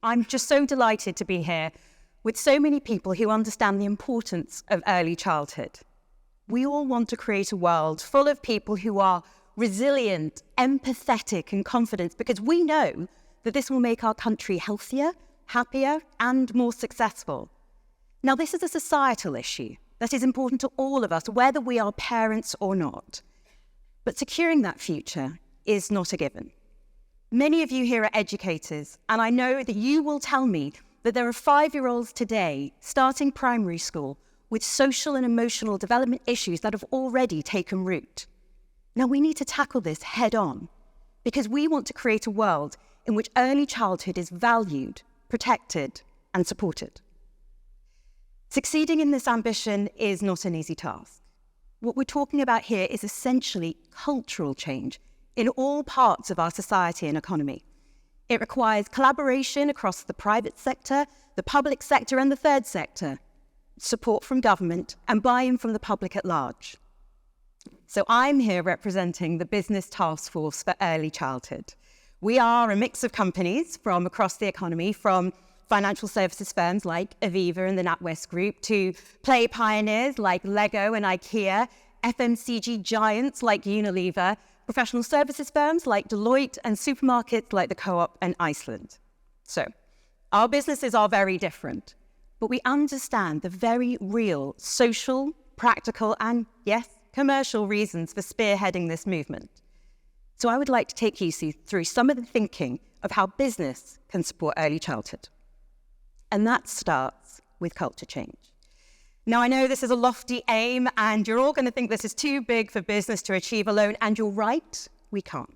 I'm just so delighted to be here with so many people who understand the importance of early childhood. We all want to create a world full of people who are resilient, empathetic, and confident, because we know that this will make our country healthier, happier, and more successful. Now, this is a societal issue that is important to all of us, whether we are parents or not. But securing that future is not a given. Many of you here are educators, and I know that you will tell me that there are 5-year-olds today starting primary school with social and emotional development issues that have already taken root. Now, we need to tackle this head on, because we want to create a world in which early childhood is valued, protected, and supported. Succeeding in this ambition is not an easy task. What we're talking about here is essentially cultural change in all parts of our society and economy. It requires collaboration across the private sector, the public sector, and the third sector, support from government, and buy-in from the public at large. So I'm here representing the Business Taskforce for Early Childhood. We are a mix of companies from across the economy, from financial services firms like Aviva and the NatWest Group, to play pioneers like Lego and IKEA, FMCG giants like Unilever, professional services firms like Deloitte, and supermarkets like the Co-op and Iceland. So, our businesses are very different, but we understand the very real social, practical, and yes, commercial reasons for spearheading this movement. So I would like to take you through some of the thinking of how business can support early childhood. And that starts with culture change. Now, I know this is a lofty aim, and you're all going to think this is too big for business to achieve alone, and you're right, we can't.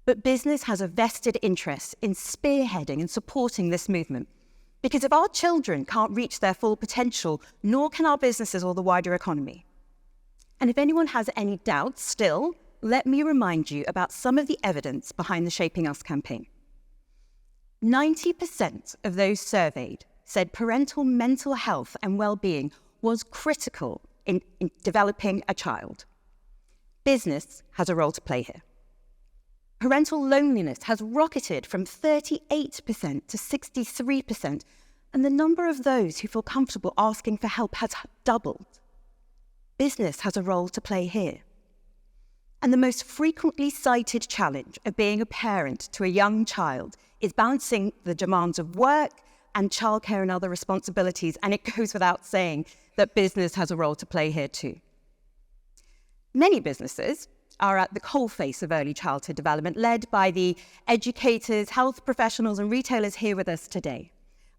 But business has a vested interest in spearheading and supporting this movement, because if our children can't reach their full potential, nor can our businesses or the wider economy. And if anyone has any doubts still, let me remind you about some of the evidence behind the Shaping Us campaign. 90% of those surveyed said parental mental health and well-being was critical in developing a child. Business has a role to play here. Parental loneliness has rocketed from 38% to 63%, and the number of those who feel comfortable asking for help has doubled. Business has a role to play here. And the most frequently cited challenge of being a parent to a young child is balancing the demands of work and childcare and other responsibilities, and it goes without saying that business has a role to play here too. Many businesses are at the coalface of early childhood development, led by the educators, health professionals, and retailers here with us today.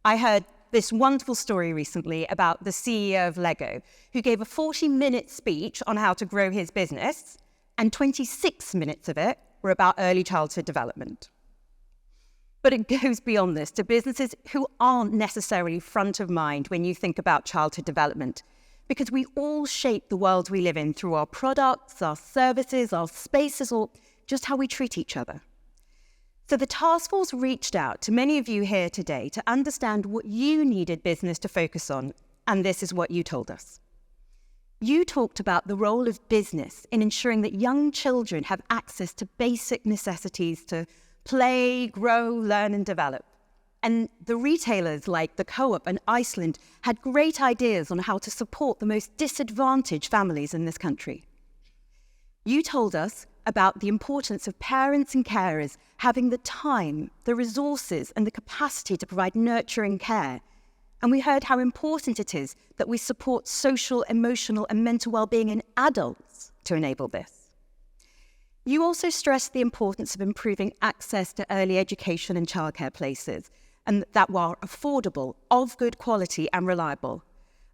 I heard this wonderful story recently about the CEO of Lego, who gave a 40-minute speech on how to grow his business, and 26 minutes of it were about early childhood development. But it goes beyond this to businesses who aren't necessarily front of mind when you think about childhood development, because we all shape the world we live in through our products, our services, our spaces, or just how we treat each other. So the task force reached out to many of you here today to understand what you needed business to focus on, and this is what you told us. You talked about the role of business in ensuring that young children have access to basic necessities to play, grow, learn, and develop. And the retailers like the Co-op and Iceland had great ideas on how to support the most disadvantaged families in this country. You told us about the importance of parents and carers having the time, the resources, and the capacity to provide nurturing care. And we heard how important it is that we support social, emotional, and mental well-being in adults to enable this. You also stressed the importance of improving access to early education and childcare places, and that were affordable, of good quality, and reliable.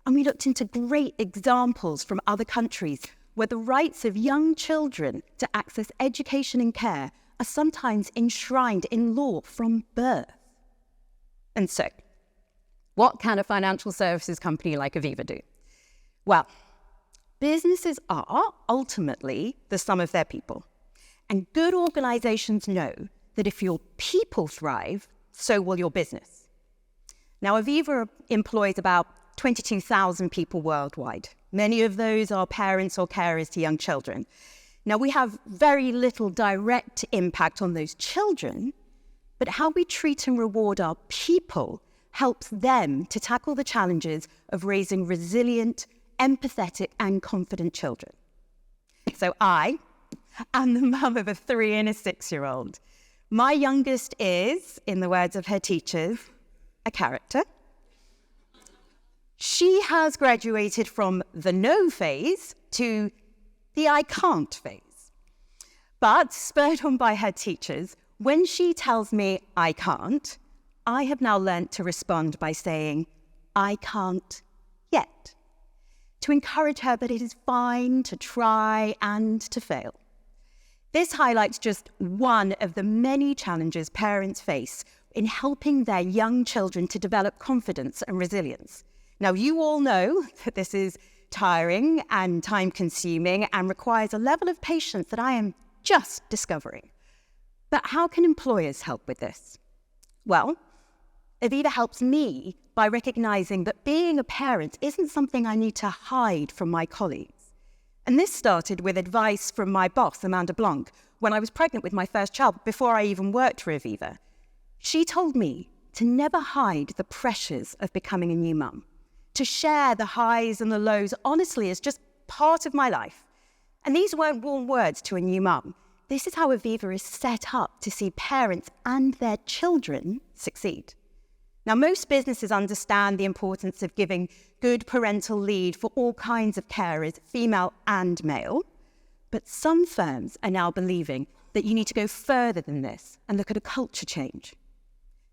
And we looked into great examples from other countries where the rights of young children to access education and care are sometimes enshrined in law from birth. And so, what can a financial services company like Aviva do? Well, businesses are ultimately the sum of their people. And good organizations know that if your people thrive, so will your business. Now, Aviva employs about 22,000 people worldwide. Many of those are parents or carers to young children. Now, we have very little direct impact on those children, but how we treat and reward our people helps them to tackle the challenges of raising resilient, empathetic, and confident children. So I am the mum of a 3 and a 6-year-old. My youngest is, in the words of her teachers, a character. She has graduated from the no phase to the I can't phase. But spurred on by her teachers, when she tells me I can't, I have now learnt to respond by saying, I can't yet, to encourage her that it is fine to try and to fail. This highlights just one of the many challenges parents face in helping their young children to develop confidence and resilience. Now, you all know that this is tiring and time-consuming and requires a level of patience that I am just discovering. But how can employers help with this? Well, Aviva helps me by recognising that being a parent isn't something I need to hide from my colleagues. And this started with advice from my boss, Amanda Blanc, when I was pregnant with my first child, before I even worked for Aviva. She told me to never hide the pressures of becoming a new mum, to share the highs and the lows honestly as just part of my life. And these weren't warm words to a new mum. This is how Aviva is set up to see parents and their children succeed. Now, most businesses understand the importance of giving good parental leave for all kinds of carers, female and male. But some firms are now believing that you need to go further than this and look at a culture change.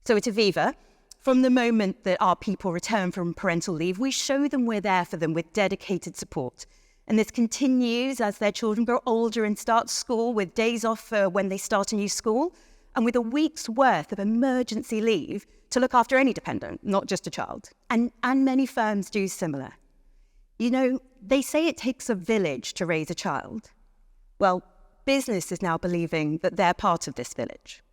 So at Aviva, from the moment that our people return from parental leave, we show them we're there for them with dedicated support. And this continues as their children grow older and start school, with days off for when they start a new school, and with a week's worth of emergency leave to look after any dependent, not just a child. And many firms do similar. You know, they say it takes a village to raise a child. Well, business is now believing that they're part of this village.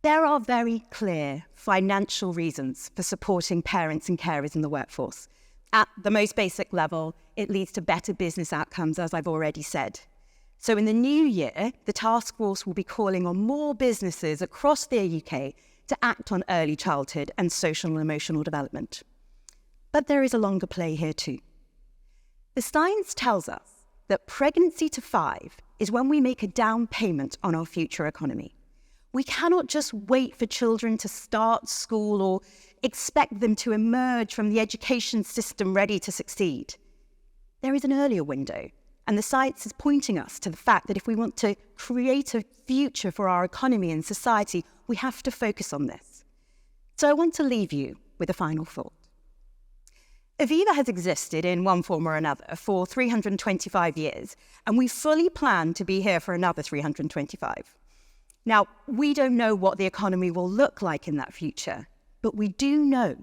There are very clear financial reasons for supporting parents and carers in the workforce. At the most basic level, it leads to better business outcomes, as I've already said. So in the new year, the task force will be calling on more businesses across the UK to act on early childhood and social and emotional development. But there is a longer play here too. The science tells us that pregnancy to 5 is when we make a down payment on our future economy. We cannot just wait for children to start school or expect them to emerge from the education system ready to succeed. There is an earlier window, and the science is pointing us to the fact that if we want to create a future for our economy and society, we have to focus on this. So I want to leave you with a final thought. Aviva has existed in one form or another for 325 years, and we fully plan to be here for another 325. Now, we don't know what the economy will look like in that future, but we do know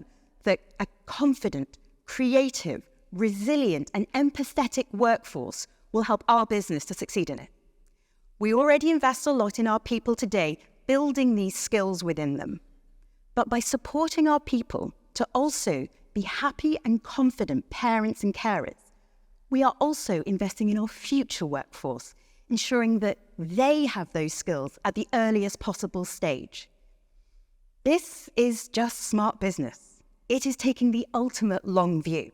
that a confident, creative, resilient, and empathetic workforce will help our business to succeed in it. We already invest a lot in our people today, building these skills within them. But by supporting our people to also be happy and confident parents and carers, we are also investing in our future workforce, ensuring that they have those skills at the earliest possible stage. This is just smart business. It is taking the ultimate long view.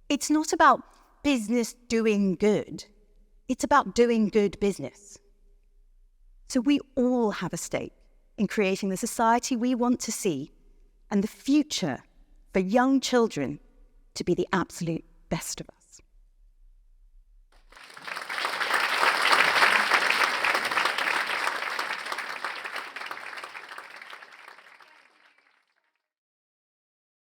It's not about business doing good. It's about doing good business. So we all have a stake in creating the society we want to see and the future for young children to be the absolute best of us.